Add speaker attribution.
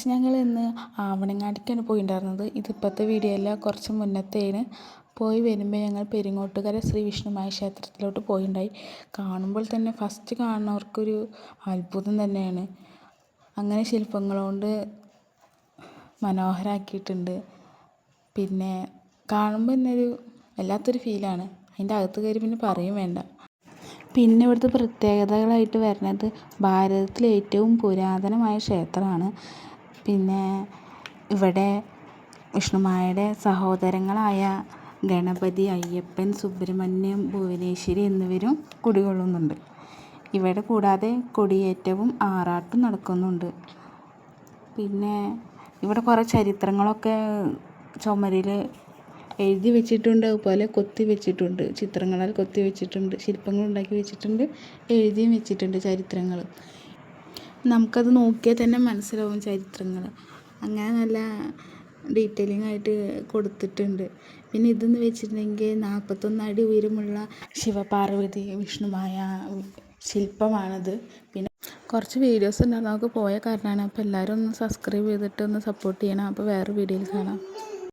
Speaker 1: Friends, ഞങ്ങൾ ഇന്ന് ആവണങ്ങാടിക്കാണ് പോയിട്ടുണ്ടായിരുന്നത്. ഇതിപ്പോഴത്തെ വീഡിയോ അല്ല, കുറച്ച് മുന്നത്തേന്. പോയി വരുമ്പോൾ ഞങ്ങൾ പെരിങ്ങോട്ടുകര ശ്രീ വിഷ്ണുമായ ക്ഷേത്രത്തിലോട്ട് പോയിട്ടുണ്ടായി. കാണുമ്പോൾ തന്നെ ഫസ്റ്റ് കാണുന്നവർക്കൊരു അത്ഭുതം തന്നെയാണ്. അങ്ങനെ ശില്പങ്ങൾ കൊണ്ട് മനോഹരമാക്കിയിട്ടുണ്ട്. പിന്നെ കാണുമ്പോൾ തന്നെ ഒരു വല്ലാത്തൊരു ഫീലാണ്. അതിൻ്റെ അകത്ത് കയറി പിന്നെ പറയും വേണ്ട. പിന്നെ ഇവിടുത്തെ പ്രത്യേകതകളായിട്ട് വരുന്നത് ഭാരതത്തിലെ ഏറ്റവും പുരാതനമായ ക്ഷേത്രമാണ്. പിന്നെ ഇവിടെ വിഷ്ണുമായയുടെ സഹോദരങ്ങളായ ഗണപതി, അയ്യപ്പൻ, സുബ്രഹ്മണ്യം, ഭുവനേശ്വരി എന്നിവരും കുടികൊള്ളുന്നുണ്ട്. ഇവിടെ കൂടാതെ കൊടിയേറ്റവും ആറാട്ടും നടക്കുന്നുണ്ട്. പിന്നെ ഇവിടെ കുറേ ചരിത്രങ്ങളൊക്കെ ചുമരിൽ എഴുതി വെച്ചിട്ടുണ്ട്, അതുപോലെ കൊത്തി വെച്ചിട്ടുണ്ട്. ചിത്രങ്ങളാൽ കൊത്തി വെച്ചിട്ടുണ്ട്, ശില്പങ്ങൾ ഉണ്ടാക്കി വെച്ചിട്ടുണ്ട്, എഴുതിയും വെച്ചിട്ടുണ്ട് ചരിത്രങ്ങൾ. നമുക്കത് നോക്കിയാൽ തന്നെ മനസ്സിലാവും ചരിത്രങ്ങൾ. അങ്ങനെ നല്ല ഡീറ്റെയിലിംഗ് ആയിട്ട് കൊടുത്തിട്ടുണ്ട്. പിന്നെ ഇതെന്ന് വെച്ചിട്ടുണ്ടെങ്കിൽ 41 അടി ഉയരമുള്ള ശിവപാർവതി വിഷ്ണുമായ ശില്പമാണിത്. പിന്നെ കുറച്ച് വീഡിയോസ് ഉണ്ടായിരുന്നു, നമുക്ക് പോയ കാരണമാണ്. അപ്പോൾ എല്ലാവരും ഒന്ന് സബ്സ്ക്രൈബ് ചെയ്തിട്ട് ഒന്ന് സപ്പോർട്ട് ചെയ്യണം. അപ്പോൾ വേറെ വീഡിയോയിൽ കാണാം.